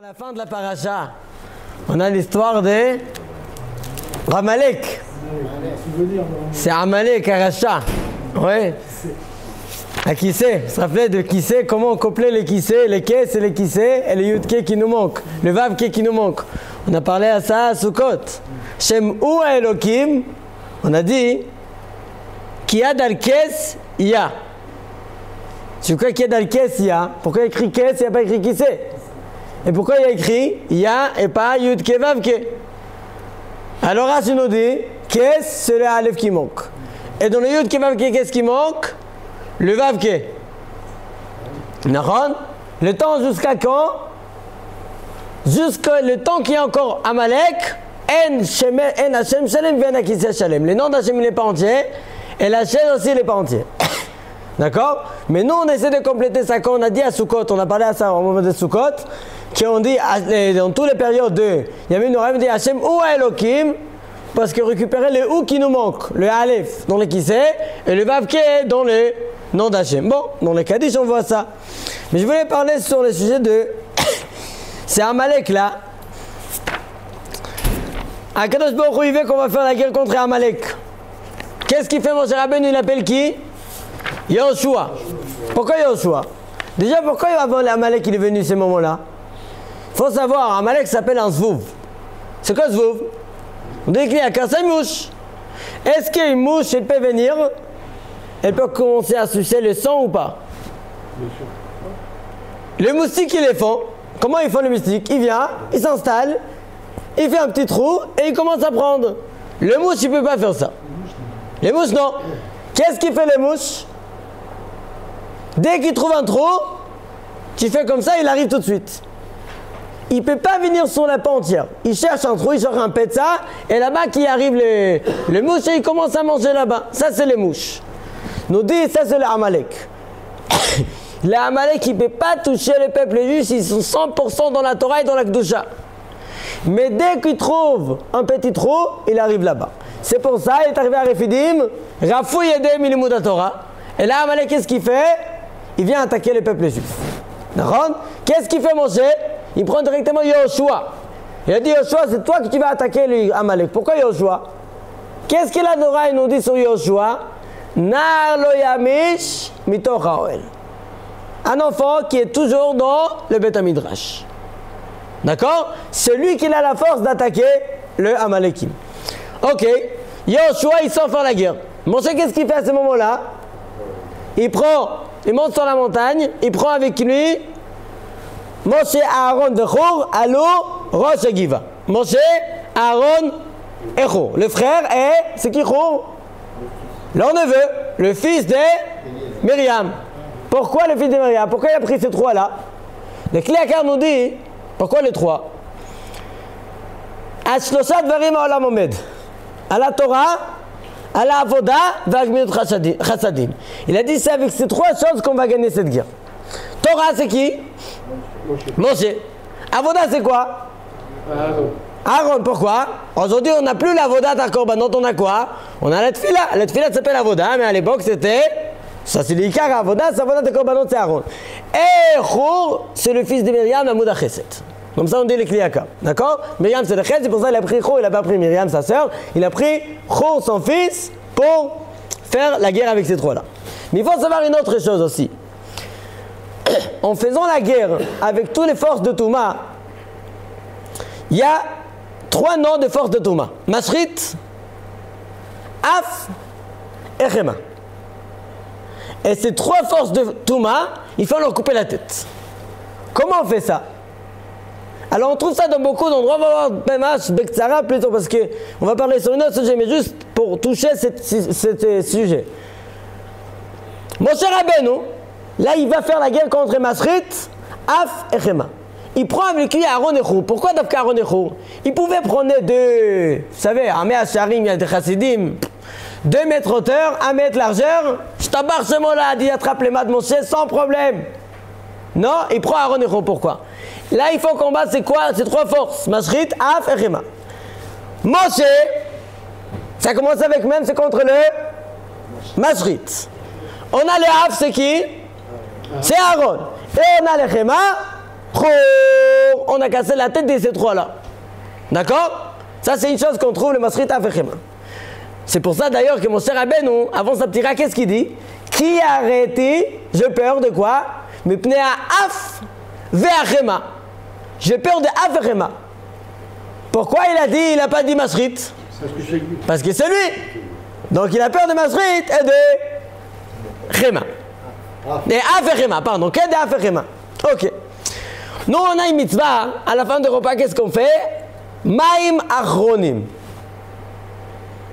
la fin de la paracha, on a l'histoire de Amalek. C'est Amalek, Aracha. Oui. À qui c'est? On se rappelait de qui c'est, comment on couplait les qui c'est, les quais, c'est les qui c'est, et les yud qui nous manquent, le vav qui nous manque. On a parlé à ça à Sukkot. Shem ou Elokim, on a dit qui a dans le kes, il y a. C'est quoi qui est dans le kes, il y a? Pourquoi il y a écrit kes, il n'y a pas écrit qui c'est? Et pourquoi il y a écrit ya et pas yud ke vav ke? Alors Rashi nous dit kes, c'est le aleph qui manque. Et dans le yud ke vav ke, qu'est-ce qui manque? Le vav ke. Nahon? Le temps jusqu'à quand? Jusqu'à le temps qu'il y a encore Amalek, en Hashem Shalem, ven Akiseh Shalem. Le nom d'Hashem il n'est pas entier, et la chaîne aussi il n'est pas entier. D'accord? Mais nous on essaie de compléter ça quand on a dit à Sukkot, on a parlé à ça au moment de Sukkot, qu'on dit dans toutes les périodes de Yamim Noraim, dit Hashem ou Elokim, parce que récupérer le ou qui nous manque, le Aleph dans le Kiseh, et le Vav qui est dans le nom d'Hashem. Bon, dans les Kaddish on voit ça. Mais je voulais parler sur le sujet de c'est Amalek là. Akadosh Baruch Hu il veut qu'on va faire la guerre contre Amalek. Qu'est-ce qu'il fait mon cher Rabbeinu? Il appelle qui? Yoshua. Pourquoi Yoshua? Déjà pourquoi avant Amalek il est venu ces moments-là? Il faut savoir, Amalek s'appelle un Zvouv. C'est quoi Zvouv? On dit qu'il y a qu'un seul mouche. Est-ce qu'une mouche elle peut venir? Elle peut commencer à sucer le sang ou pas? Le moustique ils les font. Comment ils font le moustique? Il vient, il s'installe, il fait un petit trou et il commence à prendre. Le mouche il ne peut pas faire ça. Les mouches non. Qu'est-ce qu'il fait les mouches? Dès qu'il trouve un trou, tu fais comme ça, il arrive tout de suite. Il ne peut pas venir sur la pente entière. Il cherche un trou, il cherche un pezza, et là-bas qui arrive les mouches et il commence à manger là-bas. Ça c'est les mouches. Nous dit ça c'est le Amalek. Les Amalek il ne peut pas toucher le peuple juif, ils sont 100% dans la Torah et dans la Kedusha. Mais dès qu'il trouve un petit trou, il arrive là-bas. C'est pour ça il est arrivé à Refidim, Rafou Yedem Ilimud Torah. Et là Amalek qu'est-ce qu'il fait? Il vient attaquer le peuple juif. D'accord? Qu'est-ce qu'il fait Moshe? Il prend directement Yoshua. Il a dit Yoshua, c'est toi que tu vas attaquer les Amalek. Pourquoi Yoshua? Qu'est-ce que la Torah nous dit sur Yoshua? Nar lo yamish mitoch haoel. Un enfant qui est toujours dans le Beth Midrash. D'accord? C'est lui qui a la force d'attaquer le Amalekim. Ok. Yoshua, il sort faire la guerre. Moshe, qu'est-ce qu'il fait à ce moment-là? Il monte sur la montagne, il prend avec lui Moshe, Aaron, Vechor, Alo, Rosh Giva. Moshe, Aaron et Chor. Le frère est, c'est qui Chor? Leur neveu, le fils de Myriam. Pourquoi le fils de Myriam? Pourquoi il a pris ces trois-là? Le Kliakar nous dit, pourquoi les trois? Ashloshat Varim Olam Omed. À la Torah, à la Avoda, Vagmiut Chassadim. Il a dit c'est avec ces trois choses qu'on va gagner cette guerre. Torah c'est qui? Moshe. Avoda c'est quoi? Aaron. Pourquoi? Aujourd'hui on n'a plus l'Avoda d'Akorbanot, on a quoi? On a la Tfila. La Tfila s'appelle Avoda, mais à l'époque c'était, ça c'est l'Ikar Avoda, c'est Avoda d'Akorbanot, c'est Aaron. Et Chor, c'est le fils de Myriam, Amoud Chesed. Comme ça on dit les Kliaka. D'accord? Myriam c'est le Chesed, c'est pour ça qu'il a pris Chor, il n'a pas pris Myriam sa sœur, il a pris Chor son fils pour faire la guerre avec ces trois-là. Mais il faut savoir une autre chose aussi. En faisant la guerre avec toutes les forces de Touma, il y a trois noms de forces de Touma. Mashrit, Af et Chema. Et ces trois forces de Touma, il faut leur couper la tête. Comment on fait ça? Alors on trouve ça dans beaucoup d'endroits, on va voir Bemash, Bektsara plutôt, parce qu'on va parler sur une autre sujet, mais juste pour toucher ce sujet. Moshe Rabbeinu, là il va faire la guerre contre Mashrit, Af et Chema. Il prend avec lui Aaron et Chor. Pourquoi d'Afka Aaron et Chor? Il pouvait prendre vous savez, Amé Hacharim, il y a des Chassidim, 2 mètres hauteur, 1 mètre largeur. Je t'embarque ce mot-là, dit attrape les mains de Moshe sans problème. Non, il prend Aaron et Chor. Pourquoi? Là, il faut combattre, c'est quoi? C'est trois forces, Mashrit, Af et Chema. Moshe, ça commence avec même, c'est contre le Mashrit. On a le Af, c'est qui? C'est Aaron. Et on a le Chema, On a cassé la tête de ces trois-là. D'accord? Ça, c'est une chose qu'on trouve le Masrit Afechema. C'est pour ça d'ailleurs que mon cher Rabbeinu, avant sa petite qu'est-ce qu'il dit? Qui a arrêté? J'ai peur de quoi? Mais pnei af ve'achema. J'ai peur de Afechema. Pourquoi il a dit, il n'a pas dit Masrit? Parce que c'est lui. Donc il a peur de Masrit et de Chema. Et Afechema, pardon. Qu'est-ce de Afechema? Ok. Nous, on a une mitzvah, à la fin du repas, qu'est-ce qu'on fait? Maïm achronim.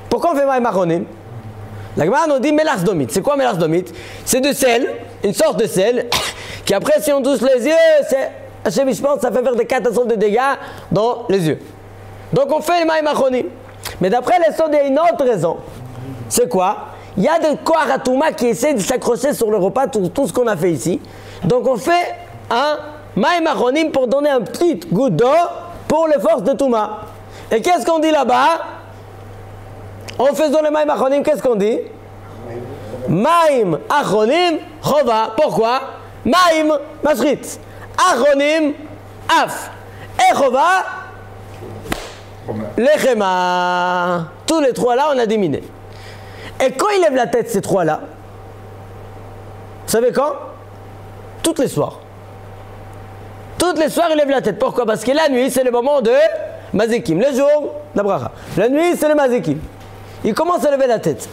Pourquoi on fait maïm achronim? La Gemara nous dit melach domit. C'est quoi melach domit? C'est de sel, une sorte de sel, qui après, si on touche les yeux, Hachem Ishmael, ça fait faire des catastrophes de dégâts dans les yeux. Donc on fait les maïm achronim. Mais d'après les sods, il y a une autre raison. C'est quoi? Il y a des Koharatouma qui essaient de s'accrocher sur le repas, tout ce qu'on a fait ici. Donc on fait un maïm achronim pour donner un petit goût d'eau pour les forces de Touma. Et qu'est-ce qu'on dit là-bas? En faisant le maïm achronim, qu'est-ce qu'on dit? Maïm achronim chova. Pourquoi? Maïm masrit. Achronim af. Et chova lechema. Tous les trois là, on a diminué. Et quand il lève la tête, ces trois là, vous savez quand? Toutes les soirs. Toutes les soirs, il lève la tête. Pourquoi? Parce que la nuit, c'est le moment de Mazekim. Le jour, d'Abraha. La nuit, c'est le Mazekim. Il commence à lever la tête.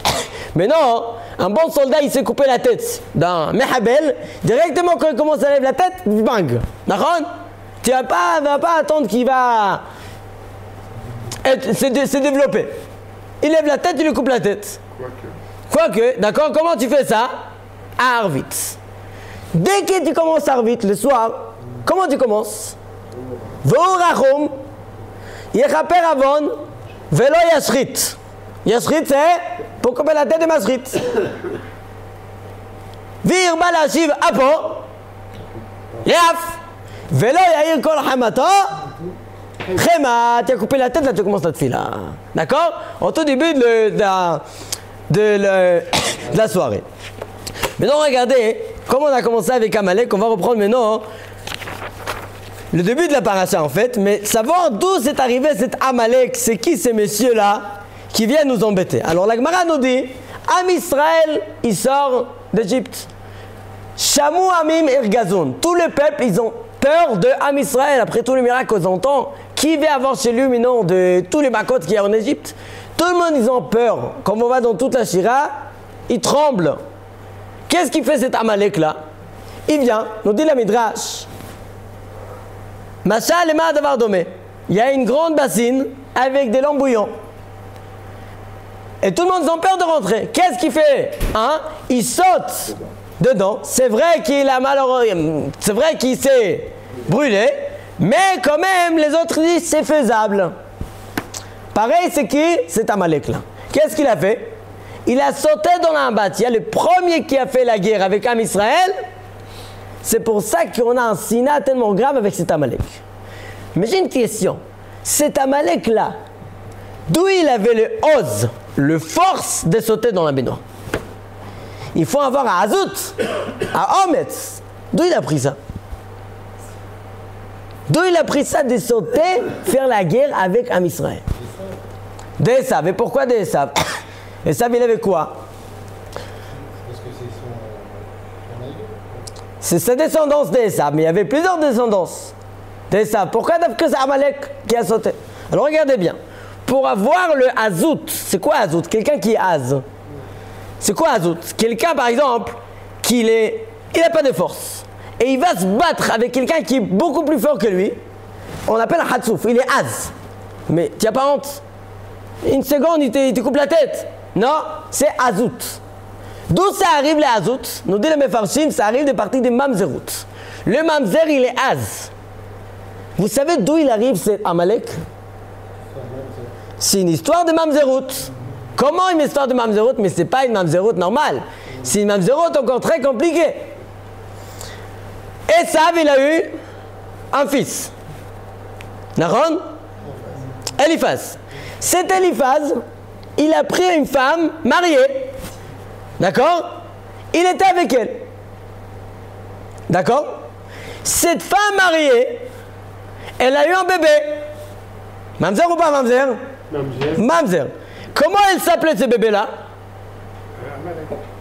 Mais non, un bon soldat, il s'est coupé la tête d'un Mehabel. Directement, quand il commence à lever la tête, bang. D'accord? Tu vas pas attendre qu'il va se développer. Il lève la tête, il lui coupe la tête. Quoique, d'accord? Comment tu fais ça? À Arvit. Dès que tu commences à Arvit, le soir, comment tu commences? V'orachum, yechaper avon, velo yashrit. Yashrit, c'est pour couper la tête de Masrit. Vir balashiv apo, yaf, velo yair kol hamato, chema. Tu as coupé la tête, là tu commences la tefila. D'accord? Au tout début de la soirée. Maintenant, regardez, comme on a commencé avec Amalek, on va reprendre maintenant le début de la paracha en fait, mais savoir d'où c'est arrivé cet Amalek, c'est qui ces messieurs-là qui viennent nous embêter. Alors la Gemara nous dit, Am Israël, il sort d'Égypte. Shamou Amim Irgazoun. Tout le peuple, ils ont peur de Am Israël, après tous les miracles qu'on entend. Qui va avoir chez lui, mais non, de tous les makot qu'il y a en Égypte? Tout le monde, ils ont peur. Comme on va dans toute la Shira, ils tremblent. Qu'est-ce qui fait cet Amalek-là? Il vient, nous dit la Midrash. Machal et Ma'adavar Domé. Il y a une grande bassine avec des lampes bouillants. Et tout le monde a peur de rentrer. Qu'est-ce qu'il fait? Il saute dedans. C'est vrai qu'il a malheureux. C'est vrai qu'il s'est brûlé. Mais quand même, les autres disent c'est faisable. Pareil, c'est qui? C'est Amalek-là. Qu'est-ce qu'il a fait? Il a sauté dans la bâtisse. Le premier qui a fait la guerre avec Am Israël. C'est pour ça qu'on a un sina tellement grave avec cet Amalek. Mais j'ai une question. Cet Amalek-là, d'où il avait le ose, le force de sauter dans la baignoire? Il faut avoir à Azout, à Ometz. D'où il a pris ça? D'où il a pris ça de sauter, faire la guerre avec Am Israël? D'Esav. Et pourquoi d'Esav? Esav, il avait quoi? C'est sa descendance d'Esav, mais il y avait plusieurs descendances d'Esav. Pourquoi que c'est Amalek qui a sauté? Alors regardez bien. Pour avoir le Azout, c'est quoi Azout? Quelqu'un qui est Az. C'est quoi Azout? Quelqu'un par exemple il n'a pas de force. Et il va se battre avec quelqu'un qui est beaucoup plus fort que lui. On l'appelle un Hatsouf, il est Az. Mais tu n'as pas honte? Une seconde, il te coupe la tête. Non, c'est Azout. D'où ça arrive les Azout? Nous dit le Mefarshim, ça arrive de partie des Mamzerut. Le Mamzer, il est Az. Vous savez d'où il arrive cet Amalek? C'est une histoire de Mamzerut. Comment une histoire de Mamzerut? Mais ce n'est pas une Mamzerut normale. C'est une Mamzerut encore très compliquée. Esav, il a eu un fils. Naron? Eliphaz. Cet Eliphaz, il a pris une femme mariée. D'accord? Il était avec elle. D'accord? Cette femme mariée, elle a eu un bébé. Mamzer ou pas mamzer? Mamzer. Comment elle s'appelait ce bébé-là?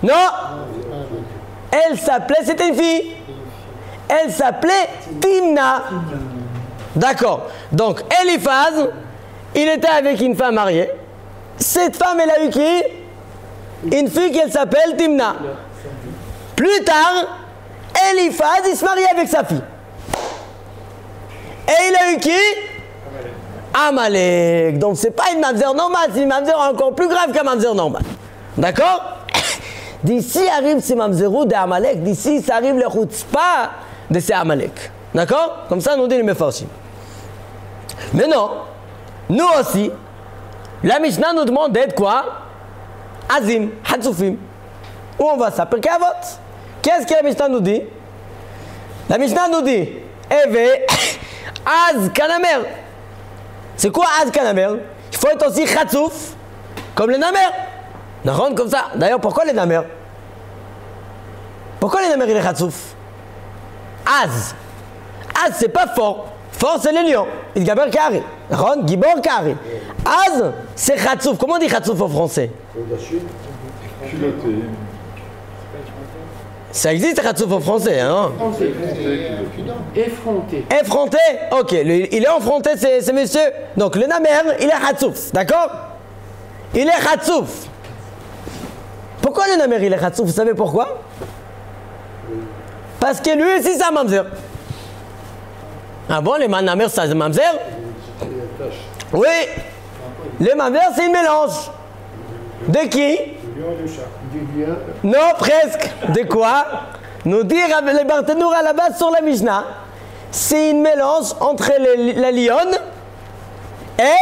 Non. Elle s'appelait, c'était une fille. Elle s'appelait Timna. D'accord. Donc, Eliphaz, il était avec une femme mariée. Cette femme, elle a eu qui? Une fille qui s'appelle Timna. Plus tard, Eliphaz, il se marie avec sa fille. Et il a eu qui? Amalek. Donc, c'est pas une mamzer normale, c'est une mamzer encore plus grave qu'un mamzer normal. D'accord? D'ici arrive ces mamzerou de Amalek. D'ici, ça arrive le chutzpah de ces Amalek. D'accord? Comme ça, nous dit les mefarshim. Mais non, nous aussi, la Mishnah nous demande d'être quoi? Azim, Hatzoufim. Où on voit ça? Pirkei Avot. Qu'est-ce que la Mishnah nous dit? La Mishnah nous dit Eve Az Kanamer. C'est quoi Az Kanamer? Il faut être aussi Hatzouf comme les Namer. Non, comme ça. D'ailleurs, pourquoi les Namer? Pourquoi les Namer il est Hatzouf? Az. Az, c'est pas fort. Fort, c'est les lions. Il Gaber Kari. Ron, Gibor Kari. Az, c'est Khatsouf. Comment on dit Khatsouf en français? Ça existe Khatsouf en français, hein? Effronté. Effronté? Ok, il est effronté, c'est monsieur. Donc le Namer, il est Khatsouf, d'accord? Il est Khatsouf. Pourquoi le Namer, il est Khatsouf? Vous savez pourquoi? Parce que lui aussi, c'est un mamzer. Ah bon, les Namer, c'est un mamzer? Oui. Les mamzer, c'est un mélange. De qui? Du lion. Non, presque. De quoi? Nous dire les Barthénour à la base sur la Mishnah, c'est un mélange entre la lionne et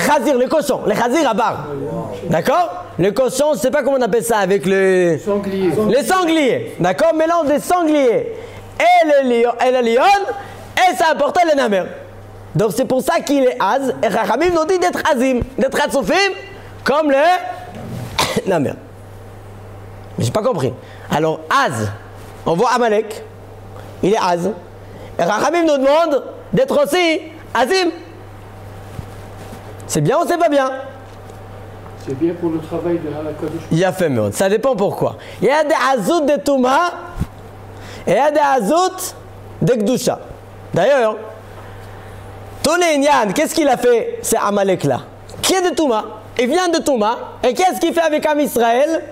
Khazir, le cochon. Le Khazir à barre. D'accord? Le cochon, je ne sais pas comment on appelle ça avec le... Sanglier. Les sangliers. D'accord? Mélange des sangliers et la lionne, et ça apportait le Namer. Donc c'est pour ça qu'il est Az. Et Rachamim nous dit d'être Azim, d'être Hatzoufim, comme le Namer. Mais j'ai pas compris. Alors Az, on voit Amalek, il est Az. Et Rachamim nous demande d'être aussi Azim. C'est bien ou c'est pas bien? C'est bien pour le travail de Halakadosh. Il a fait mieux. Ça dépend pourquoi. Il y a des Azout de Touma et il y a des Azout de Gdusha. D'ailleurs, tous les Inyan, qu'est-ce qu'il a fait, c'est Amalek là? Qui est de Touma? Il vient de Touma. Et qu'est-ce qu'il fait avec Am Israël?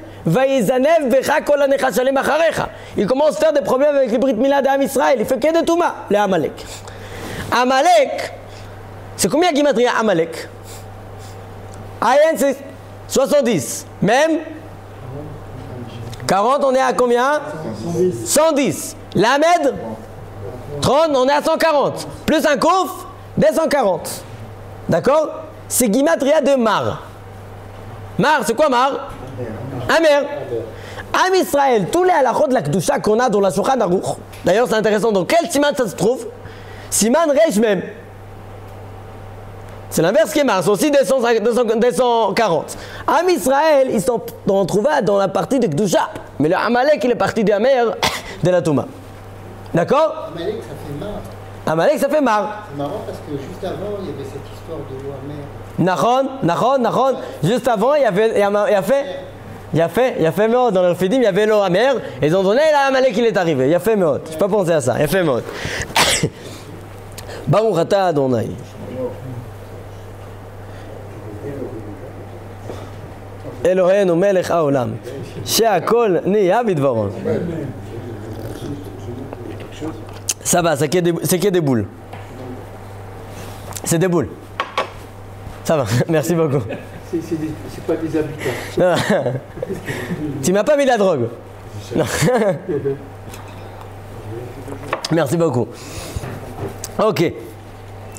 Il commence à faire des problèmes avec les Brit Mila d'Am Israël. Il fait que de Touma, les Amalek. Amalek, c'est combien Gimatria Amalek? Ayen, c'est 70. Même 40, on est à combien? 110. Lamed 30, on est à 140. Plus un kouf, 240. D'accord? C'est Gimatria de Mar. Mar, c'est quoi Mar? Amer. Am Israël, tous les halachot de la Kedusha qu'on a dans la Shulchan Aruch. D'ailleurs, c'est intéressant. Dans quel siman ça se trouve? Siman Reish Mem. C'est l'inverse qui est Mar, c'est aussi 240. Am Israël, ils sont trouvés dans la partie de Kedusha. Mais le Amalek, il est parti de Amer de la Touma. D'accord? Amalek, ça fait Mar. Amalek, ça fait Mar. C'est marrant parce que juste avant, il y avait cette histoire de l'eau amère. Nachon. Juste avant, il y a fait Meod. Dans le Fidim, il y avait l'eau amère. Et ils ont donné, là, Amalek, il est arrivé. Il y a fait Meod. Je n'ai pas pensé à ça. Il y a fait Meod. Baruch Ata Adonai. Eloheinu melech haolam. She'akol niya bidvaron. Ça va, c'est que des boules. C'est des boules. Ça va, merci beaucoup. C'est pas des habitants. Tu m'as pas mis de la drogue? Non. Merci beaucoup. Ok.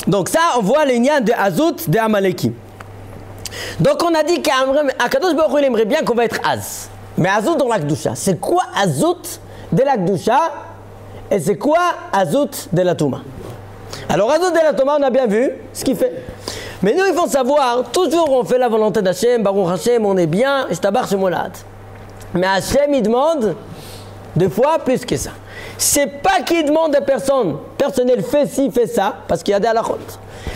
Donc ça, on voit les nians de Azout de Amaleki. Donc on a dit qu'Akadosh Baruch Hu, il aimerait bien qu'on va être Az. Mais Azout dans la Kedusha. C'est quoi Azout de la Kedusha? Et c'est quoi Azout de la Touma? Alors Azout de la Touma, on a bien vu ce qu'il fait. Mais nous, il faut savoir, toujours on fait la volonté d'Hachem, Baruch Hashem, on est bien, Ishtabar Shemolad. Mais Hachem, il demande 2 fois plus que ça. C'est pas qu'il demande à personne, personnel fait ci, fait ça, parce qu'il y a des halakhot.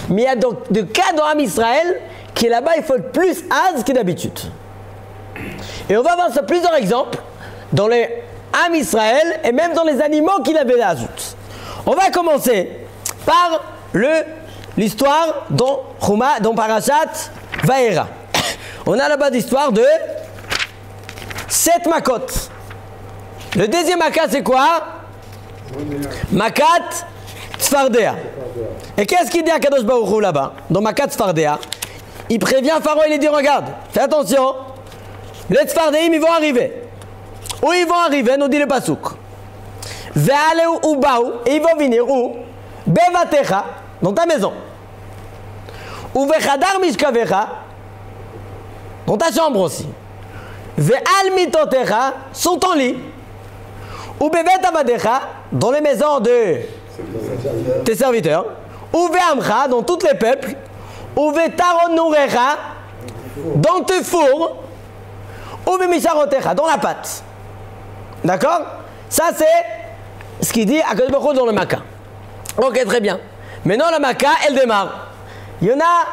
Mais il y a donc des cas dans Am Israël qui là-bas il faut être plus az que d'habitude. Et on va voir ça plusieurs exemples dans les Am Israël et même dans les animaux qu'il avait la ajoute. On va commencer par l'histoire dans Parashat Vaera. On a là-bas l'histoire de 7 makot. Le deuxième makat c'est quoi? Makat Tzfardea. Et qu'est-ce qu'il dit à Kadosh Baruch Hu là-bas? Dans Makat Tzfardea, il prévient Pharaon, il lui dit regarde, fais attention, les Tzfardéim ils vont arriver. Où ils vont arriver, nous dit le Pasuk. Ve'aleu ubaou, et ils vont venir où? Bevatecha, dans ta maison. Ou vechadar mishkavecha, dans ta chambre aussi. Ve'al mitotecha, sur ton lit. Ou bevet avadecha, dans les maisons de tes serviteurs. Ou ve'amcha, dans tous les peuples. Ou ve'taron nourecha, dans tes fours. Ou ve'misharotecha, dans la pâte. D'accord? Ça c'est ce qu'il dit à Kadosh dans le Makkah. Ok, très bien. Maintenant la Makkah, elle démarre. Il y en a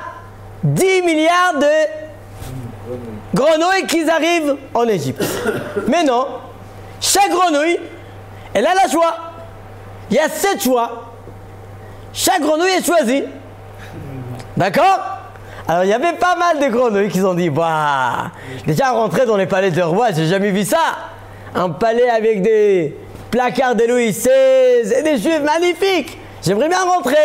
10 milliards de grenouilles qui arrivent en Égypte. Mais non, chaque grenouille, elle a la choix. Il y a 7 choix. Chaque grenouille est choisie. D'accord? Alors il y avait pas mal de grenouilles qui ont dit, bah, déjà rentrer dans les palais de roi, j'ai jamais vu ça. Un palais avec des placards de Louis XVI et des juifs magnifiques. J'aimerais bien rentrer.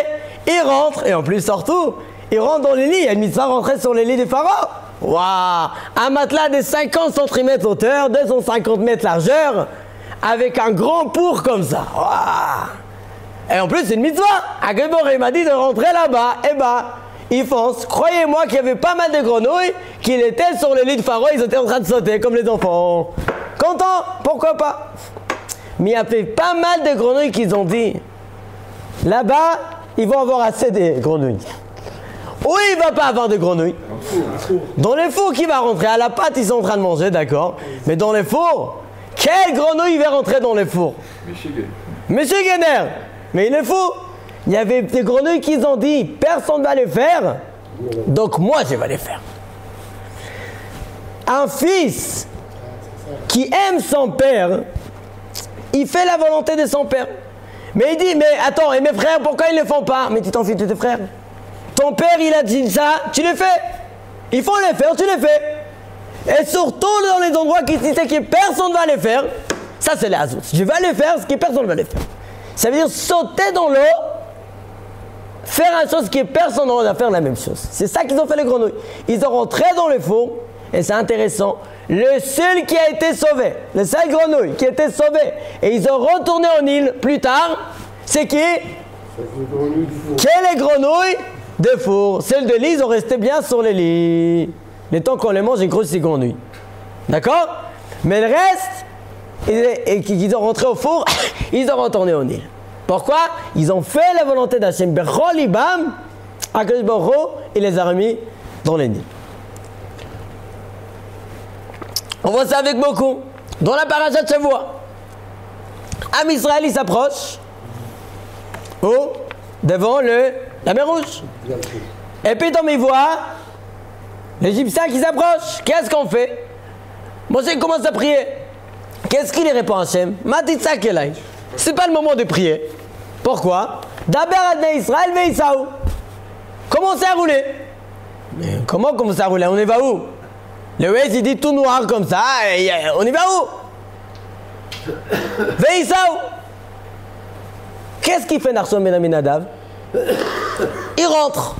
Ils rentrent, et en plus surtout, ils rentrent dans les lits. Il y a une mitzvah rentrer sur les lits des pharaons. Waouh! Un matelas de 50 cm hauteur, 250 mètres largeur, avec un grand pour comme ça. Waouh! Et en plus, c'est une mitzvah. Agabor, il m'a dit de rentrer là-bas. Eh ben, ils foncent. Croyez-moi qu'il y avait pas mal de grenouilles qui étaient sur le lit de pharaon, ils étaient en train de sauter comme les enfants. Content, pourquoi pas? Mais il y a fait pas mal de grenouilles qui ont dit là-bas, ils vont avoir assez de grenouilles. Où il ne va pas avoir de grenouilles? Dans les fours qui va rentrer. À la pâte, ils sont en train de manger, d'accord. Mais dans les fours, quelle grenouille va rentrer dans les fours? Monsieur Guéner. Mais il est fou. Il y avait des grenouilles qui ont dit personne ne va les faire, donc moi je vais les faire. Un fils qui aime son père, il fait la volonté de son père. Mais il dit, mais attends, et mes frères, pourquoi ils ne le font pas? Mais tu t'en fiches de tes frères. Ton père, il a dit ça, tu le fais. Il faut le faire, tu le fais. Et surtout dans les endroits qui disaient que personne ne va les faire, ça c'est les azous. Je vais les faire, ce que personne ne va les faire. Ça veut dire sauter dans l'eau, faire une chose que personne ne va faire la même chose. C'est ça qu'ils ont fait les grenouilles. Ils ont rentré dans le four, et c'est intéressant. Le seul qui a été sauvé, le seul grenouille qui a été sauvé, et ils ont retourné en île plus tard, c'est qui? Quelle grenouille de four. Celles de lit, ils ont resté bien sur les lits. Le temps qu'on les mange, ils croient ces grenouilles. D'accord? Mais le reste, et qu'ils ont rentré au four, ils ont retourné en île. Pourquoi? Ils ont fait la volonté d'Hachem. Bechol ibam, Akadosh Baruch Hu, il les a remis dans les nids. On voit ça avec beaucoup. Dans la paracha de Shavua, Am Israël, il s'approche devant la mer Rouge. Et puis, il voit l'Égyptien qui s'approche. Qu'est-ce qu'on fait? Moshe commence à prier. Qu'est-ce qu'il répond à Hachem? Matitza kelai. C'est pas le moment de prier. Pourquoi? Daber adnei Israël ve'Isaou. Commencez à rouler. Mais comment commencer à rouler? On y va où? Le Waze il dit tout noir comme ça. On y va où? Ve'Isaou. Qu'est-ce qu'il fait Narson Ben Aminadav? Il rentre,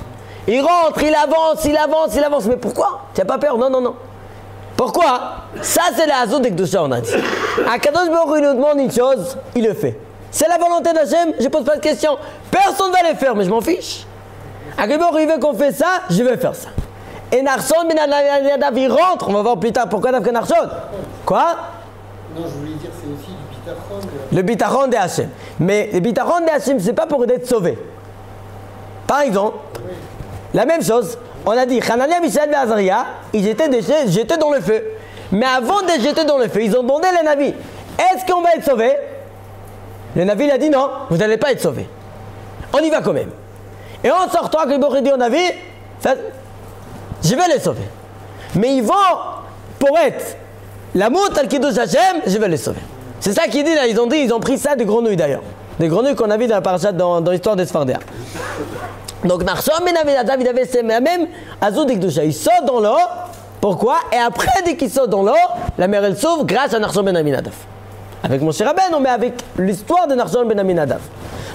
il avance. Mais pourquoi? Tu n'as pas peur? Non. Pourquoi? Ça c'est la hazot de Kedusha, on a dit. Akadosh Baruch Hu nous demande une chose, il le fait. C'est la volonté d'Hachem, je ne pose pas de questions. Personne ne va le faire, mais je m'en fiche. Akadosh Baruch Hu il veut qu'on fait ça, je vais faire ça. Et Narson Ben Aminadav il rentre, on va voir plus tard pourquoi Narson. Quoi? Non, je voulais dire c'est aussi du bitachon. Le bitachon de Hachem. Mais le bitachon de Hachem, c'est pas pour être sauvé. Par exemple, la même chose, on a dit, Hanania, Mishaël et Azaria, ils étaient jetés dans le feu. Mais avant de jeter dans le feu, ils ont demandé les navis, Est-ce qu'on va être sauvé? Le Navi il a dit non, vous n'allez pas être sauvé. On y va quand même. Et en sortant, que le Bokh dit au Navi, je vais les sauver. Mais ils vont, pour être la moute al Kiddush Hashem, je vais les sauver. C'est ça qu'il dit là, ils ont pris ça des grenouilles d'ailleurs. Des grenouilles qu'on a vues dans la parashat, dans l'histoire des Sfardéens. Donc Nachshon ben Aminadav, il avait ces même Azou de Kidusha. Il saute dans l'eau. Pourquoi? Et après, dès qu'il saute dans l'eau, la mer elle s'ouvre grâce à Nachshon ben Aminadav. Avec Moshe Rabbeinu, mais avec l'histoire de Nachshon ben Aminadav.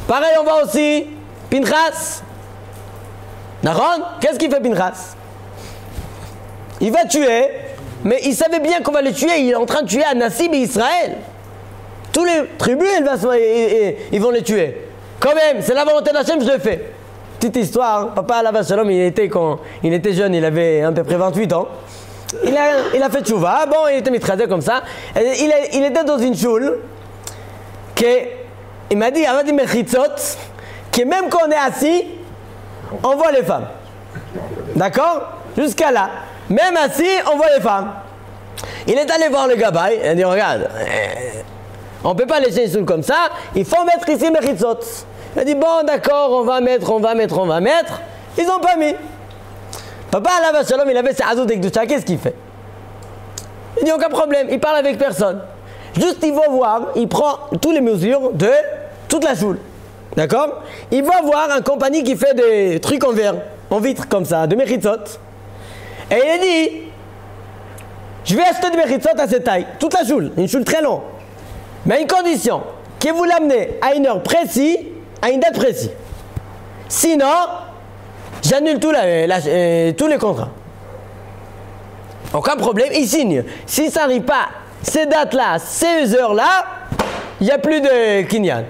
Pareil, on voit aussi Pinchas. Nahon, qu'est-ce qu'il fait Pinchas? Il va tuer, mais il savait bien qu'on va le tuer. Il est en train de tuer Anassim et Israël. Tous les tribus, ils vont les tuer. Quand même, c'est la volonté d'Hachem, je le fais. Petite histoire, hein. Papa Alav Shalom, quand il était jeune, il avait à peu près 28 ans. Il a fait tchouva, bon, il était mitrasé comme ça. Il était dans une choule, il m'a dit, avant de mechitzot, que même quand on est assis, on voit les femmes. D'accord? Jusqu'à là. Même assis, on voit les femmes. Il est allé voir le gabaï, il a dit, regarde, on ne peut pas laisser une choule comme ça, il faut mettre ici mechitzot. Il a dit, bon, d'accord, on va mettre. Ils n'ont pas mis. Papa, Alav Shalom, il avait ses Azou de Kidusha, qu'est-ce qu'il fait? Il dit, aucun problème, il parle avec personne. Juste, il va voir, il prend toutes les mesures de toute la choule. D'accord? Il va voir un compagnie qui fait des trucs en verre, en vitre, comme ça, de mechitzot. Et il a dit, je vais acheter des mechitzot à cette taille, toute la choule, une choule très longue. Mais à une condition, que vous l'amenez à une heure précise, à une date précise. Sinon, j'annule tous les contrats. Aucun problème, il signe. Si ça n'arrive pas, ces dates-là, ces heures-là, il n'y a plus de kinyan.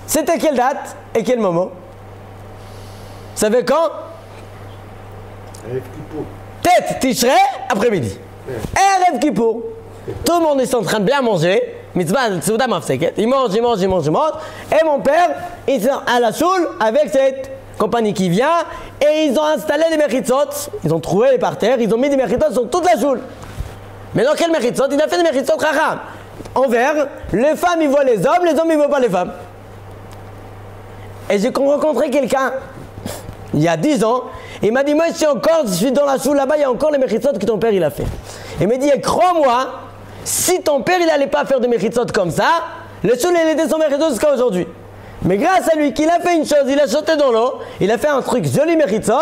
C'était quelle date et quel moment? Vous savez quand? Tête Tishrei, après-midi. Erev Kippour. Tout le monde est en train de bien manger. Mitzvah, Tsouda Mafseket. Il mange. Et mon père, il est à la choule avec cette compagnie qui vient. Et ils ont installé des mechitzot. Ils ont trouvé les parterres. Ils ont mis des mechitzot sur toute la choule. Mais dans quel mechitzot? Il a fait des mechitzot racham. En verre, les femmes ils voient les hommes ils voient pas les femmes. Et j'ai rencontré quelqu'un il y a 10 ans. Il m'a dit, moi je suis dans la choule là-bas, il y a encore les mechitzot que ton père il a fait. Il m'a dit, crois-moi, si ton père il n'allait pas faire de mechitzot comme ça, le choule il était son mechitzot jusqu'à aujourd'hui. Mais grâce à lui qu'il a fait une chose, il a sauté dans l'eau, il a fait un truc joli mechitzot,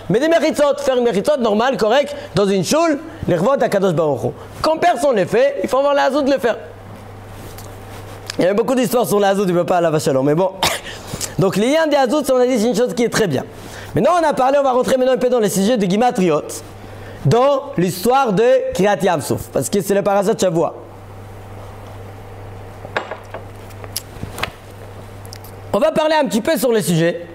mais des mechitzot, faire une mechitzot normale, correct, dans une choule, les revot à Kadosh Baruch Hu. Quand personne ne le fait, il faut avoir la hazout de le faire. Il y a beaucoup d'histoires sur la hazout du papa Alav Shalom, mais bon. Donc les liens des hazout, on a dit c'est une chose qui est très bien. Maintenant on a parlé, on va rentrer maintenant un peu dans les sujets de Gimatriot, dans l'histoire de Kriyat Yam Souf, parce que c'est le parashat Shavua. On va parler un petit peu sur le sujet,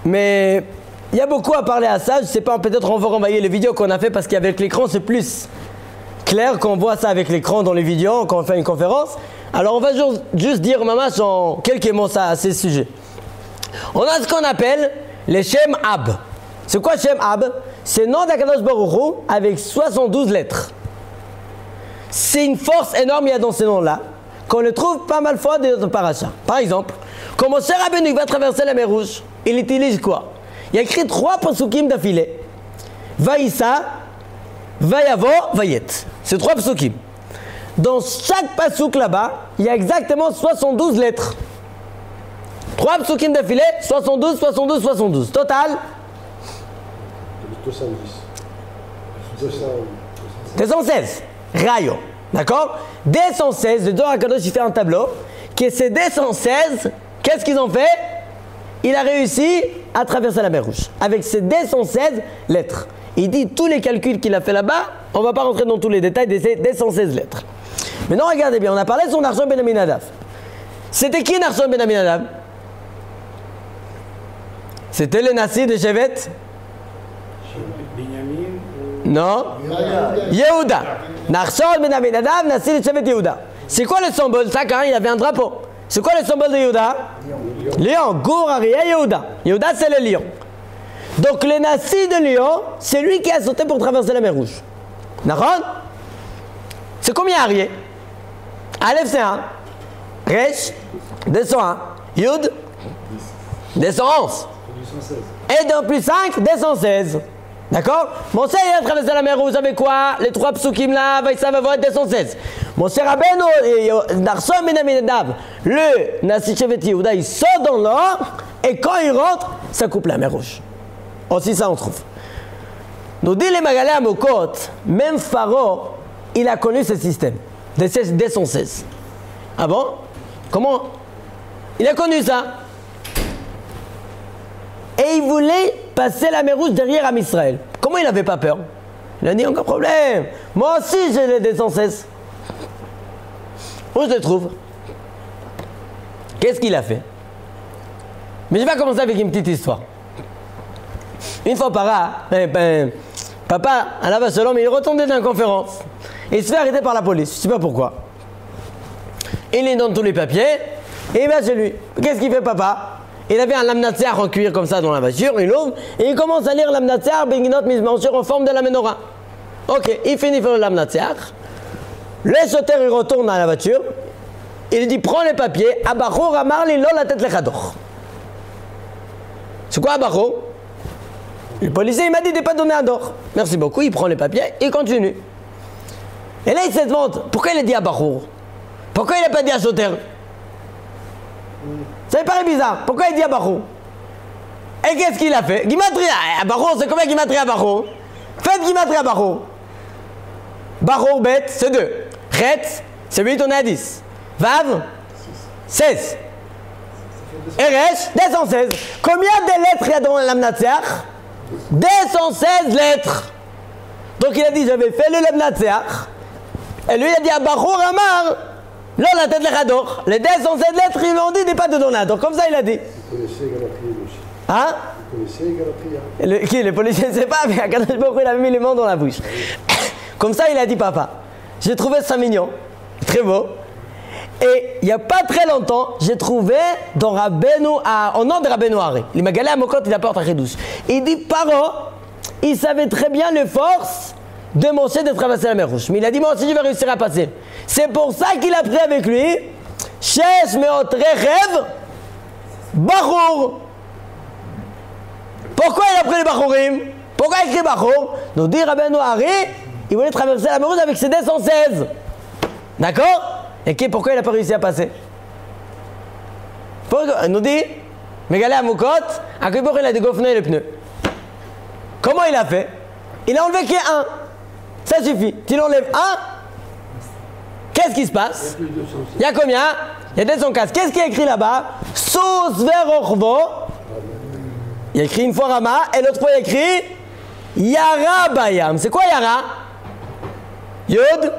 mais il y a beaucoup à parler à ça. Je sais pas, peut-être on va renvoyer les vidéos qu'on a fait parce qu'avec l'écran c'est plus clair qu'on voit ça avec l'écran dans les vidéos quand on fait une conférence. Alors on va juste dire maman en quelques mots ça à ces sujets. On a ce qu'on appelle les Shem Ab. C'est quoi Shem Ab? C'est le nom d'Akadosh Baruch Hu avec 72 lettres. C'est une force énorme il y a dans ces noms-là, qu'on le trouve pas mal de fois dans notre paracha. Par exemple, quand Moshe Rabbeinu va traverser la mer Rouge, il utilise quoi? Il y a écrit 3 pasukim d'affilée. Vaïssa, Vayavo, Vayet. C'est 3 pasukim. Dans chaque pasuk là-bas, il y a exactement 72 lettres. 3 pasukim d'affilée, 72. Total 216. Rayo. D'accord? 216, le Zohar HaKadosh il fait un tableau, que ces 216, qu'est-ce qu'ils ont fait? Il a réussi à traverser la mer Rouge, avec ces 216 lettres. Il dit tous les calculs qu'il a fait là-bas, on ne va pas rentrer dans tous les détails de ces 216 lettres. Maintenant regardez bien, on a parlé de son Nachshon ben Aminadav. C'était qui Nachshon ben Aminadav? C'était le Nassi de Shevet? Non? Yehuda. Nachshon ben Aminadav, Nassi de Shevet Yehuda. C'est quoi le symbole? Ça quand il avait un drapeau. C'est quoi le symbole de Yehuda? Lion. Gour, Arié, Yehuda. Yehuda c'est le lion. Donc le Nassi de lion, c'est lui qui a sauté pour traverser la mer Rouge. Nahon? C'est combien Arié? Aleph c'est 1. Resh, 201. Yud, 211. Et 2 plus 5, 216. D'accord? Mon Seigneur il a traversé la mer Rouge avec quoi? Les 3 psukim là, Vaïssa va voir 216. Mon Seigneur Rabbeinu, Narson ben Aminadav, le Nasi Shevet Yehuda, il saute dans l'eau et quand il rentre, ça coupe la mer Rouge. Aussi ça on trouve. Nous dit les Magalais à Mokot, même Pharaon, il a connu ce système. 216. Ah bon? Comment? Il a connu ça. Et il voulait passer la mer Rouge derrière Am Israël. Comment il n'avait pas peur? Il a dit, aucun problème. Moi aussi, j'ai les 216. Où je le trouve? Qu'est-ce qu'il a fait? Mais je vais commencer avec une petite histoire. Une fois par an, papa, à la Vachelom, il retournait d'une conférence. Il se fait arrêter par la police. Je ne sais pas pourquoi. Il lui donne tous les papiers et il va chez lui. Qu'est-ce qu'il fait, papa? Il avait un lamnatziar en cuir comme ça dans la voiture, il ouvre et il commence à lire lamnatziar, benginot mismanchur en forme de la menorah. Ok, il finit par le lamnatziar. Le choter il retourne à la voiture. Il dit prends les papiers. Abachour amar li lo la tête lechador. C'est quoi Abachour? Le policier il m'a dit de ne pas donner un dor. Merci beaucoup, il prend les papiers, il continue. Et là il se demande pourquoi il a dit Abachour? Pourquoi il n'a pas dit à choter? Ça me paraît bizarre. Pourquoi il dit Abachour? Et qu'est-ce qu'il a fait? Gimatria. Abachour, c'est combien Gimatria Abachour? Faites Gimatria Abachour. Bachour bet, c'est 2. Chet, c'est 8, on est à 10. Vav, 16. Eresh, 216. Combien de lettres il y a dans l'Amnatseach? 216 lettres. Donc il a dit, j'avais fait le Lamnatseach. Et lui il a dit, Abachour Amar. Là, la tête de Khador. Les 216 lettres, ils lui ont dit, n'est pas de donner. Donc comme ça, il a dit. Il connaissait Galatria aussi. Hein? Il connaissait Galatria. Qui? Le policier ne sait pas, mais Akadosh Baruch Hu, il avait mis les mains dans la bouche. Comme ça, il a dit, papa, j'ai trouvé ça mignon, très beau. Et il n'y a pas très longtemps, j'ai trouvé dans Rabbeinu, au nom de Rabbeinu Hari, les Magalais à Mokot, il apporte un Chidouche. Il dit, Paro, il savait très bien les forces de Moshe de traverser la mer Rouge. Mais il a dit, moi aussi, je vais réussir à passer. C'est pour ça qu'il a pris avec lui, Shesh Meot Rechev, Bachour. Pourquoi il a pris les Bachourim? Pourquoi il écrit Bachour? Nous dit Rabbeinu Hari, il voulait traverser la mer Rouge avec ses 216. D'accord? Et pourquoi il n'a pas réussi à passer? Il nous dit, Mégalé à Moukot, à Kibor il a dégonflé les pneus. Comment il a fait? Il a enlevé qu'il y ait 1. Ça suffit. Tu l'enlèves 1, qu'est-ce qui se passe? Il y a combien? Il y a 215. Qu'est-ce qui est écrit là-bas? Sous ver orvo. Il y a écrit une fois Rama, et l'autre fois il y a écrit Yara Bayam. C'est quoi Yara? Yod?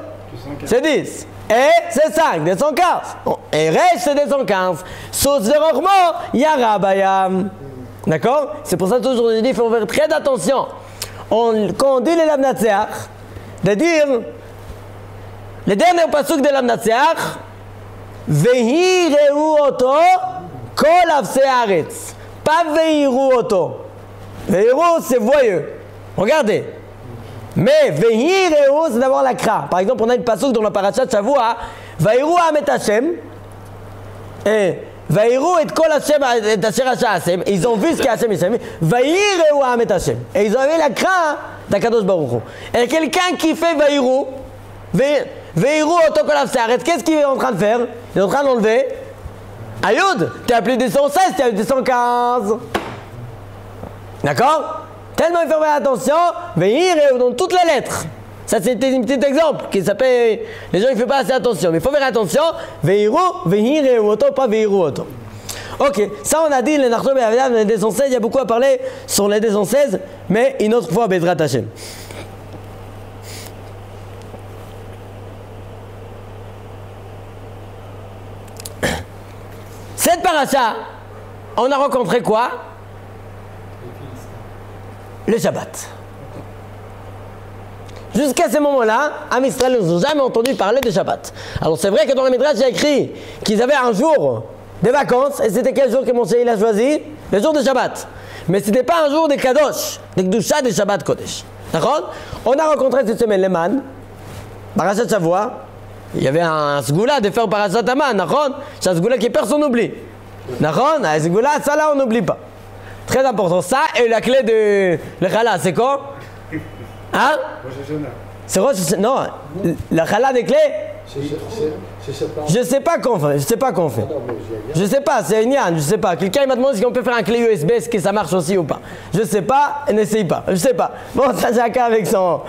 C'est 10. Et c'est 5, 215. Et Resh, c'est 215. Sous ver orvo, Yara Bayam. D'accord? C'est pour ça que toujours je dis, il faut faire très attention. Quand on dit les Lamnatseach, de dire le dernier pasuk de Lamnatseach, Vehi reu oto kol avse haaretz. Pas Vehiru oto. Vehiru c'est voyeux. Regardez. Mais Vehi reu c'est d'avoir la cra. Par exemple, on a une pasuk dans la parashat Shavua, Vehiru amet Hashem. Et Vaïrou et Kol Hashem et Asher Hashem. Ils ont vu ce qu'Hashem a fait. Vaïrou Amet Hashem. Et ils ont eu la crainte d'Akadosh Baruch Hu. Et quelqu'un qui fait Vaïrou, Vaïrou Oto Kol Avse, qu'est-ce qu'il est en train de faire? Il est en train d'enlever Ayoud. Tu as plus de 216, tu as plus de 215. D'accord? Tellement il faut faire attention. Vaïrou dans toutes les lettres. Ça c'était un petit exemple qui s'appelle, les gens ne font pas assez attention, mais il faut faire attention, Vehiru, Vehireu Oto, pas Vehiru Oto. Ok, ça on a dit, les Narshom et Avedam, les 216, il y a beaucoup à parler sur les 216, mais une autre fois, Bezrat Hashem. Cette paracha, on a rencontré quoi? Le Shabbat. Jusqu'à ce moment-là, Am Israël n'ont jamais entendu parler de Shabbat. Alors c'est vrai que dans le Midrash, il y a écrit qu'ils avaient un jour de vacances, et c'était quel jour que Moshe il a choisi? Le jour de Shabbat. Mais ce n'était pas un jour de Kadosh, de Kedusha, de Shabbat Kodesh. D'accord? On a rencontré cette semaine les man, Parashat Shavua, Il y avait un sgoula de faire parashat Haman, d'accord? C'est un sgoula que personne n'oublie. D'accord? Un sgoula, ça là on n'oublie pas. Très important. Ça et la clé de le chala, c'est quoi? Hein? C'est quoi? Non, la chala des clés? Je sais pas qu'on fait. Je sais pas, c'est Ignan, je sais pas. Quelqu'un m'a demandé si on peut faire un clé USB, est-ce que ça marche aussi ou pas. Je sais pas, n'essaye pas. Je sais pas. Bon, ça chacun avec son.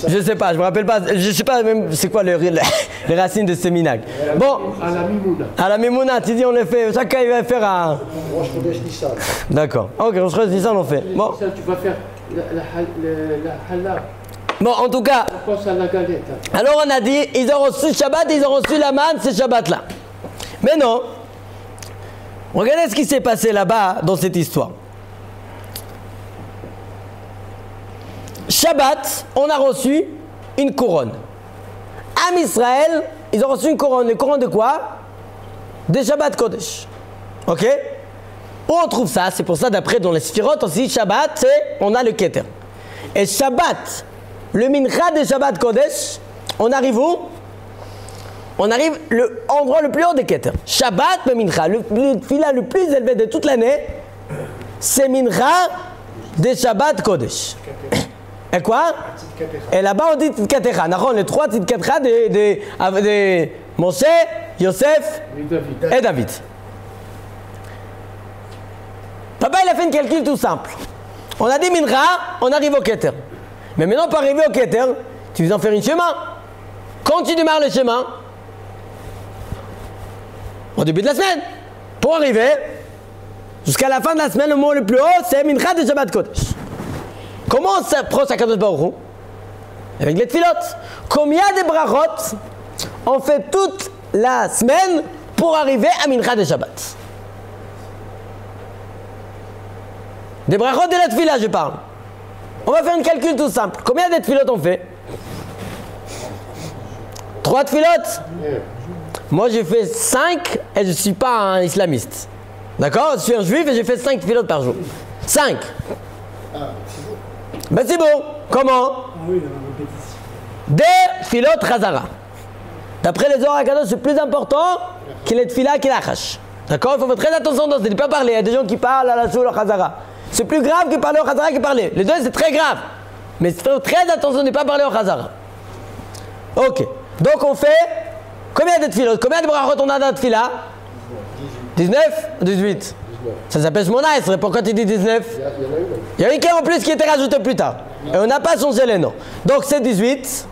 Je sais pas, je me rappelle pas. Je sais pas même c'est quoi les racines de ce minag. Bon. À la Mimouna. À la Mimouna, tu dis on le fait. Chacun il va faire un. Rosh Chodesh Nissan. D'accord. Ok, Rosh Chodesh Nissan on fait. Bon. Ça, tu vas faire la halal. Bon, en tout cas. On pense à la galette. Alors on a dit, ils ont reçu Shabbat, ils ont reçu la manne, c'est Shabbat là. Mais non. Regardez ce qui s'est passé là-bas dans cette histoire. Shabbat, on a reçu une couronne. Am Israël, ils ont reçu une couronne. Une couronne de quoi? De Shabbat Kodesh. Ok? Où on trouve ça? C'est pour ça d'après dans les Sphirot, on se dit Shabbat, c'est on a le Keter. Et Shabbat, le mincha de Shabbat Kodesh, on arrive où? On arrive l'endroit le plus haut des Keter. Shabbat, le mincha, le fila le plus élevé de toute l'année, c'est mincha de Shabbat Kodesh. Et quoi? Et là-bas on dit Tzidkatecha. Les trois Tzidkatecha de Moshe, Yosef et David. Papa il a fait un calcul tout simple. On a dit mincha, on arrive au Keter. Mais maintenant pour arriver au Keter, tu veux en faire un chemin. Quand tu démarres le chemin, au début de la semaine, pour arriver jusqu'à la fin de la semaine, le mot le plus haut c'est mincha de Shabbat Kodesh. Comment on s'approche à Kadosh Baruch Hu? Avec les tefilot. Combien de brachot on fait toute la semaine pour arriver à mincha de Shabbat? Des brachot de la tefila, je parle. On va faire un calcul tout simple. Combien de tefilot on fait? 3 tefilot? Moi j'ai fait 5 et je ne suis pas un islamiste. D'accord? Je suis un juif et j'ai fait 5 tefilot par jour. 5. Ben c'est bon. Comment? Des tefilot chazara. D'après les Zohar HaKadosh, c'est plus important que les tefila qu'il achash. D'accord? Il faut faire très attention dans ce ne pas parler. Il y a des gens qui parlent à la soul au chazara. C'est plus grave que parler au chazara que parler. Les deux c'est très grave. Mais faites très attention de ne pas parler au chazara. Ok. Donc on fait combien de tefilot? Combien de brachot on a dans la tefila? 19 ou 18? Ça s'appelle Shmona Esrei. Pourquoi tu dis 19? Il y a une qui en plus qui était rajouté plus tard. Et on n'a pas changé les noms. Donc c'est 18.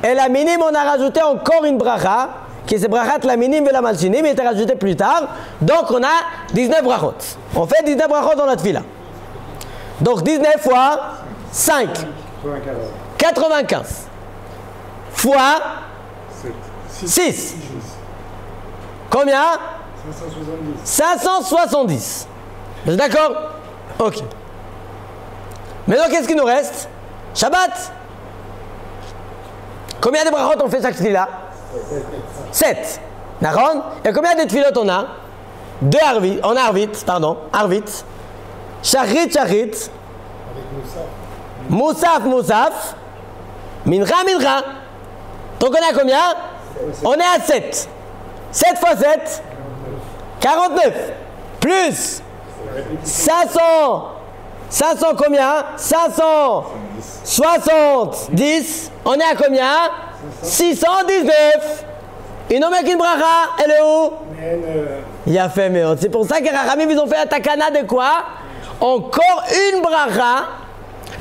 Et la minime, on a rajouté encore une bracha, qui est ce brachat la minime et la malchinim, il était rajouté plus tard. Donc on a 19 brachot. On fait 19 brachot dans la tefila. Donc 19 fois 5. 95. Fois 6. Combien? 570. Vous êtes d'accord? Ok. Maintenant, qu'est-ce qu'il nous reste? Shabbat. Combien de brachot on fait chaque tefila? 7. D'accord? Et combien de tefilot on a? 2 Arvit. On a Arvit, pardon. Arvit. Shachrit, Shachrit. Moussaf, Moussaf. Mincha, Mincha. Donc on est à combien? On est à 7. 7 fois 7. 49 plus 500 combien? 570. On est à combien? 619. Il nous met qu'une bracha. Elle est où? Il a fait, mais c'est pour ça que Rachamim ils ont fait la takana de quoi? Encore une bracha.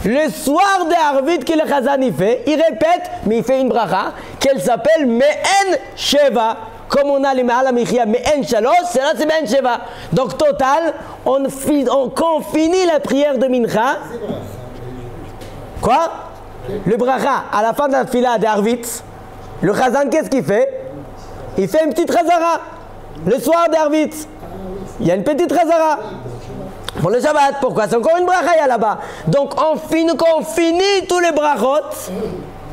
Le soir de Harvit que le Chazan il fait, il répète, mais il fait une bracha qu'elle s'appelle Me'en Sheva. Comme on a les Ma'ala Michia Me'en Shalosh, c'est là c'est Me'en Sheva. Donc total, quand on finit la prière de Mincha, quoi? Le bracha, à la fin de la fila de Harvit, le Chazan qu'est-ce qu'il fait? Il fait une petite Chazara. Le soir de Harvit, il y a une petite Chazara. Pour le Shabbat, pourquoi? C'est encore une bracha là-bas. Donc quand on finit tous les brachot,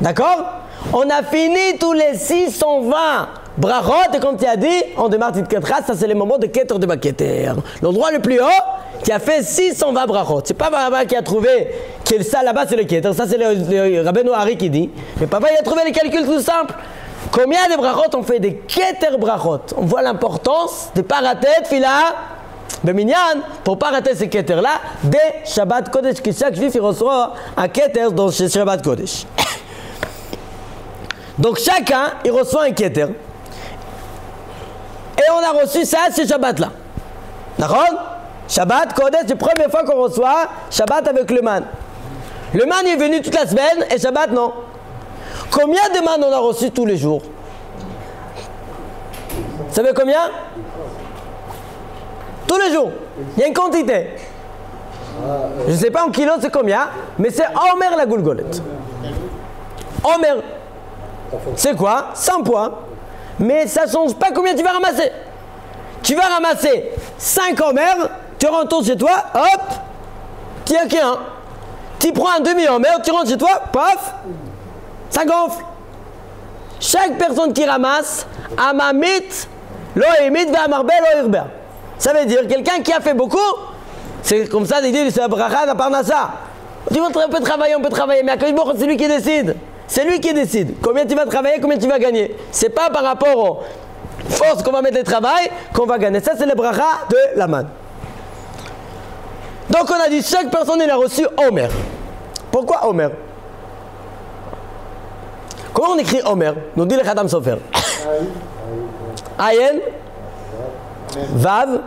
d'accord? On a fini tous les 620 brachot, et comme tu as dit, on démarre Tidketra, ça c'est le moment de Keter de Baketer. L'endroit le plus haut qui a fait 620 brachot. C'est pas Papa qui a trouvé que ça là-bas c'est le Keter, ça c'est le Rabbeinu Hari qui dit. Mais Papa il a trouvé les calculs tout simples. Combien de brachot on fait des Keter brachot? On voit l'importance de ne pas rater Tfila Beminyan pour ne pas rater ces Keter-là dès Shabbat Kodesh, que chaque juif il reçoit un Keter dans ce Shabbat Kodesh. Donc chacun il reçoit un Keter. Et on a reçu ça ce Shabbat-là. D'accord? Shabbat Kodesh, c'est la première fois qu'on reçoit Shabbat avec le man. Le man est venu toute la semaine et Shabbat non. Combien de man on a reçu tous les jours? Vous savez combien? Tous les jours. Il y a une quantité. Je ne sais pas en kilos c'est combien, mais c'est Omer la goulgolette. Omer. C'est quoi? 100 points. Mais ça ne change pas combien tu vas ramasser. Tu vas ramasser 5 Omer, tu retournes chez toi, hop, tu n'as qu'un. Tu prends un demi-Omer, tu rentres chez toi, paf, ça gonfle. Chaque personne qui ramasse, Amamit, lo emit, va amarbe, lo irber. Ça veut dire quelqu'un qui a fait beaucoup, c'est comme ça, il dit, c'est la bracha, la parnassa. Tu vois, on peut travailler, mais c'est lui qui décide. C'est lui qui décide combien tu vas travailler, combien tu vas gagner. C'est pas par rapport aux forces qu'on va mettre le travail qu'on va gagner. Ça, c'est le bracha de la manne. Donc, on a dit chaque personne, il a reçu Omer. Pourquoi Omer? Comment on écrit Omer? Nous dit le Khatam Sofer. Ayen, Vav,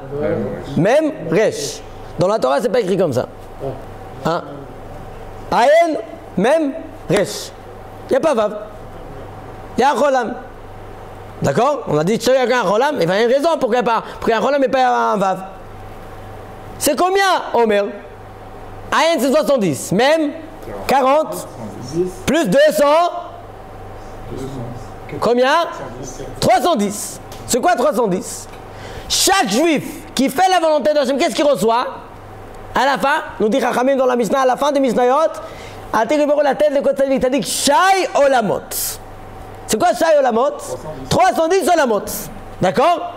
Mem, Resh. Dans la Torah, c'est pas écrit comme ça. Hein? Ayen, Mem, Resh. Il n'y a pas Vav. Il y a un Cholam. D'accord? On a dit qu'il y a un Cholam. Il y a une raison pour qu'il n'y ait pas un Cholam et pas un Vav. C'est combien, Omer? Ayen, c'est 70. Même 40. Plus 200. Combien? 310. C'est quoi 310? Chaque juif qui fait la volonté d'Hachem, qu'est-ce qu'il reçoit? À la fin, nous dit Chachamim dans la Mishnah, à la fin des Mishnayot, à Teribero la tête de côté de dit Shai Olamot. C'est quoi Shai Olamot? 310 Olamot. D'accord?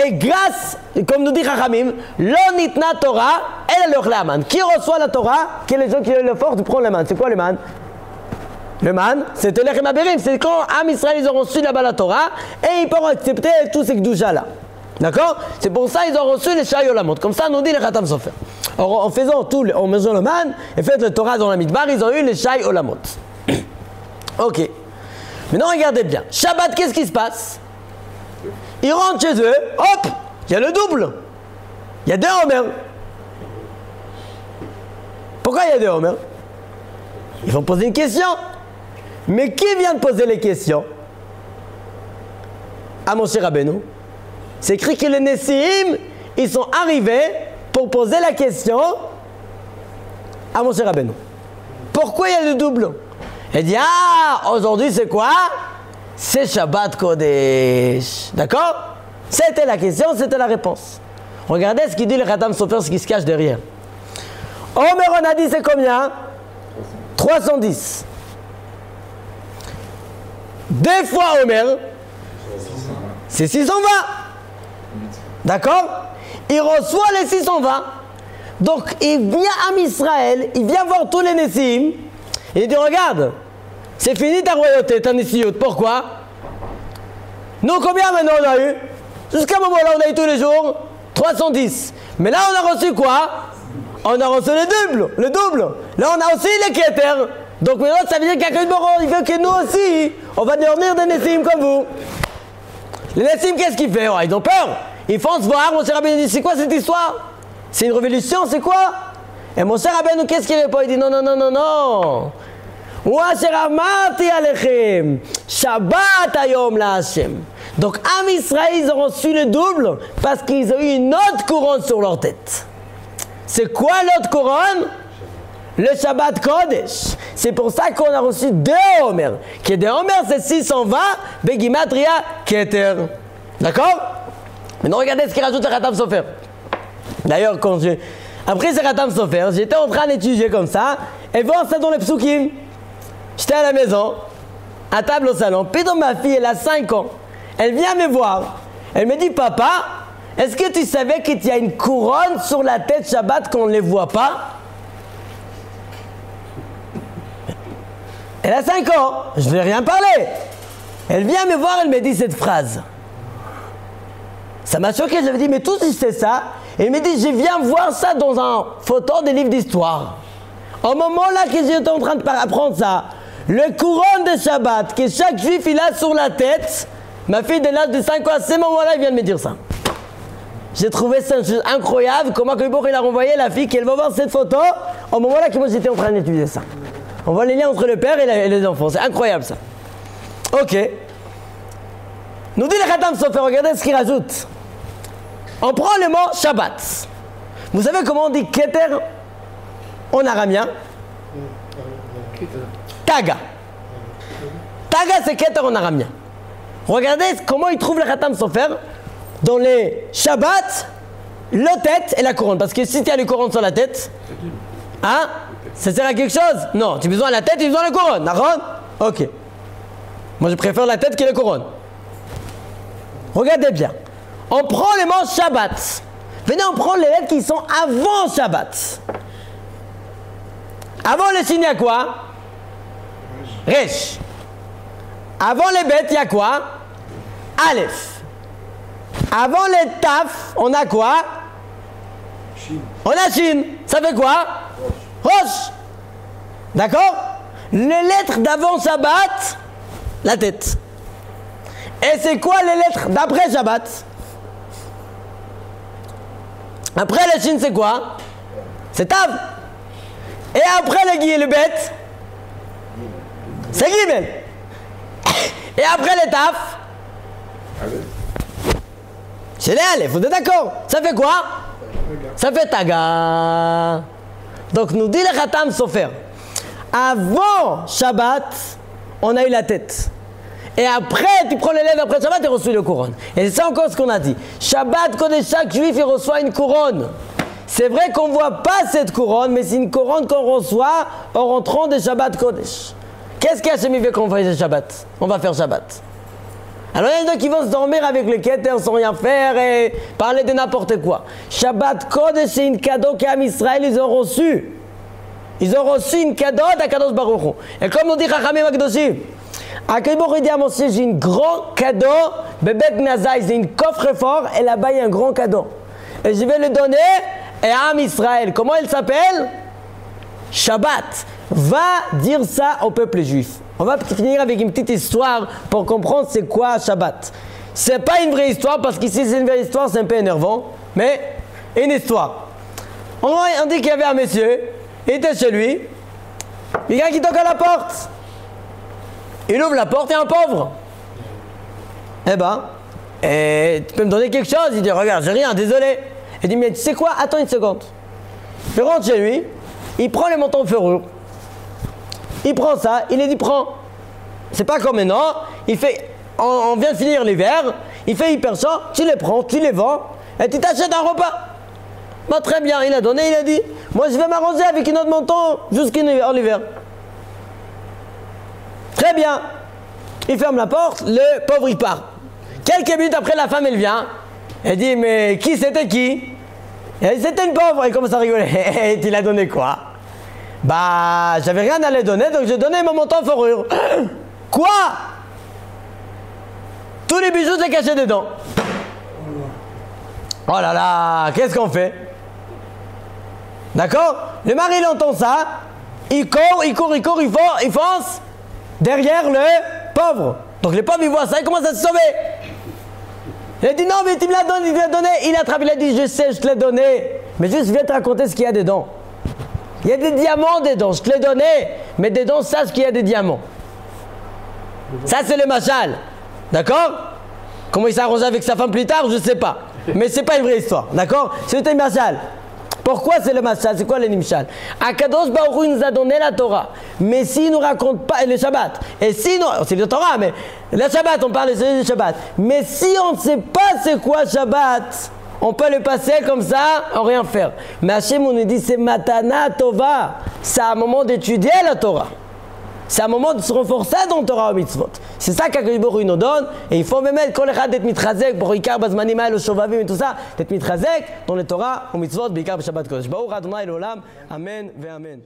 Et grâce, comme nous dit Chachamim, l'onitna Torah, elle est le man. Qui reçoit la Torah? Qui est les gens qui ont le force de prendre le man? C'est quoi le man? Le man, c'est le Lechem Aberim. C'est quand Am Israël ils ont reçu là-bas la Torah et ils peuvent accepter tous ces Gdouja là. D'accord? C'est pour ça qu'ils ont reçu les Shai Olamot. Comme ça, nous dit le Khatam Sofer. Alors, en faisant tout, en mesant le man et fait le Torah dans la Midbar, ils ont eu les Shai Olamot. Ok. Maintenant, regardez bien. Shabbat, qu'est-ce qui se passe? Ils rentrent chez eux, hop, il y a le double. Il y a 2 Omer. Pourquoi il y a 2 Omer? Ils vont poser une question. Mais qui vient de poser les questions? À Moshe Rabbeinu. C'est écrit que les Nessim, ils sont arrivés pour poser la question à Moshe Rabbeinu. Pourquoi il y a le double? Il dit, ah, aujourd'hui c'est quoi? C'est Shabbat Kodesh. D'accord? C'était la question, c'était la réponse. Regardez ce qu'il dit le Khatam Sofer, ce qui se cache derrière. Omer, on a dit c'est combien? 310. 2 fois Omer, c'est 620. D'accord? Il reçoit les 620. Donc il vient à Israël, il vient voir tous les Nessim, et il dit regarde, c'est fini ta royauté, ta Nessiout. Pourquoi? Nous combien maintenant on a eu? Jusqu'à un moment là on a eu tous les jours 310. Mais là on a reçu quoi? On a reçu le double. Là on a aussi les Keter. Donc maintenant ça veut dire qu'il y a que Boron, il veut que nous aussi, on va devenir des Nessim comme vous. Les Nessim qu'est-ce qu'ils font? Oh, ils ont peur. Ils font se voir, mon cher Rabbeinu dit c'est quoi cette histoire? C'est une révolution, c'est quoi? Et mon cher Rabbeinu qu'est-ce qu'il répond? Il dit non. Wa sheramati alechem Shabbat hayom la Hashem. Donc Am Israël ils ont reçu le double parce qu'ils ont eu une autre couronne sur leur tête. C'est quoi l'autre couronne? Le Shabbat Kodesh. C'est pour ça qu'on a reçu 2 Omer. Qui est 2 Omer, c'est 620 Begimatria Keter. D'accord? Maintenant regardez ce qu'il rajoute le Khatam Sofer. D'ailleurs, quand après ce Khatam Sofer, j'étais en train d'étudier comme ça, et voir ça dans les psukim. J'étais à la maison, à table au salon. Puis dans ma fille, elle a 5 ans. Elle vient me voir. Elle me dit, papa, est-ce que tu savais qu'il y a une couronne sur la tête Shabbat qu'on ne les voit pas? Elle a 5 ans. Je ne vais rien parler. Elle vient me voir, elle me dit cette phrase. Ça m'a choqué, j'avais dit, mais tout si c'est ça. Et il me dit, je viens voir ça dans un photo des livres d'histoire. Au moment là que j'étais en train d'apprendre ça, le couronne de Shabbat que chaque juif il a sur la tête, ma fille de l'âge de 5 ans, à ce moment-là, il vient de me dire ça. J'ai trouvé ça incroyable, comment il a renvoyé la fille qu'elle va voir cette photo, au moment là que moi j'étais en train d'étudier ça. On voit les liens entre le père et les enfants, c'est incroyable ça. Ok. Nous dit le Khatam Sofer, regardez ce qu'il rajoute. On prend le mot Shabbat. Vous savez comment on dit Keter en araméen? Taga. Taga, c'est Keter en araméen. Regardez comment il trouve le Khatam Sofer dans les Shabbat, la tête et la couronne. Parce que si tu as le couronne sur la tête, hein, ça sert à quelque chose? Non, tu as besoin de la tête, tu as besoin de la couronne. D'accord? Ok. Moi, je préfère la tête que la couronne. Regardez bien. On prend les mots Shabbat. Venez, on prend les lettres qui sont avant Shabbat. Avant le signe, il y a quoi? Resh. Avant les bêtes, il y a quoi? Aleph. Avant les taf, on a quoi? Chine. On a Shin. Ça fait quoi? Rosh. D'accord? Les lettres d'avant Shabbat, la tête. Et c'est quoi les lettres d'après Shabbat? Après le Shin, c'est quoi? C'est Tav. Et après le Guy et le bête, c'est Gimel. Et après le Taf, c'est les Aleph. Vous êtes d'accord? Ça fait quoi? Ça fait Taga. Donc nous dit le Khatam Sofer, avant Shabbat, on a eu la tête. Et après, tu prends les lettres après Shabbat et reçois le couronne. Et c'est encore ce qu'on a dit. Shabbat, quand chaque juif il reçoit une couronne. C'est vrai qu'on ne voit pas cette couronne, mais c'est une couronne qu'on reçoit en rentrant de Shabbat Kodesh. Qu'est-ce qu'Hachem veut qu'on fasse Shabbat? On va faire Shabbat. Alors il y en a qui vont se dormir avec le Keter sans rien faire et parler de n'importe quoi. Shabbat Kodesh, c'est une cadeau qu'Am Israël ils ont reçu. Ils ont reçu une cadeau d'Akadosh Baruch Hu. Et comme nous dit Chachamim Akdoshim, Akadosh dit à Moshe, j'ai un grand cadeau, Bebet Nazai, c'est un coffre-fort et là-bas il y a un grand cadeau. Et je vais le donner à Am Israël. Comment il s'appelle? Shabbat. Va dire ça au peuple juif. On va finir avec une petite histoire pour comprendre c'est quoi Shabbat. C'est pas une vraie histoire parce qu'ici c'est une vraie histoire, c'est un peu énervant, mais une histoire. On dit qu'il y avait un monsieur, il était chez lui, il y a quelqu'un qui toque à la porte. Il ouvre la porte et un pauvre. Eh ben, tu peux me donner quelque chose? Il dit, regarde, j'ai rien, désolé. Il dit, mais tu sais quoi? Attends une seconde. Il rentre chez lui, il prend les manteaux de fourrure. Il prend ça, il lui dit, prends. C'est pas comme maintenant, il fait, on vient de finir l'hiver, il fait hyper chaud, tu les prends, tu les vends, et tu t'achètes un repas. Bah, très bien, il a donné, il a dit, moi je vais m'arranger avec une autre manteau jusqu'en hiver. Très bien. Il ferme la porte, le pauvre il part. Quelques minutes après, la femme elle vient. Elle dit, mais qui c'était qui? Elle dit, c'était une pauvre. Elle commence à rigoler. Et tu l'as donné quoi? Bah, j'avais rien à lui donner, donc j'ai donné mon manteau en fourrure. Quoi? Tous les bijoux, j'ai caché dedans. Oh là là, qu'est-ce qu'on fait? D'accord? Le mari, il entend ça. Il court, il fonce derrière le pauvre. Donc le pauvre, il voit ça, il commence à se sauver. Il a dit, non, mais tu me l'as donné, il te l'a donné. Il attrape, il a dit, je sais, je te l'ai donné. Mais juste, viens te raconter ce qu'il y a dedans. Il y a des diamants dedans, je te l'ai donné. Mais dedans, sache qu'il y a des diamants. Ça, c'est le machal. D'accord? Comment il s'est arrangé avec sa femme plus tard, je ne sais pas. Mais ce n'est pas une vraie histoire. D'accord? C'était le machal. Pourquoi c'est le machal? C'est quoi le nimshal? Akadosh Baruch Hu nous a donné la Torah. Mais s'il ne nous raconte pas le Shabbat, et si nous, c'est le Torah, mais le Shabbat, on parle de Shabbat. Mais si on ne sait pas c'est quoi Shabbat, on peut le passer comme ça, en rien faire. Mais Hachem, on nous dit c'est Matana Tova. C'est un moment d'étudier la Torah. C'est un moment de se renforcer dans le Torah au mitzvot. C'est ça qu'Akadosh Baruch Hu nous donne. Et il faut même mettre kol echad d'être mitchazek pour Ikar bazmanim ha'el shovavim et tout ça, d'être mitchazek dans le Torah au mitzvot, b'ikar b'Shabbat kodesh. Baruch Adonai l'olam. Amen ve amen.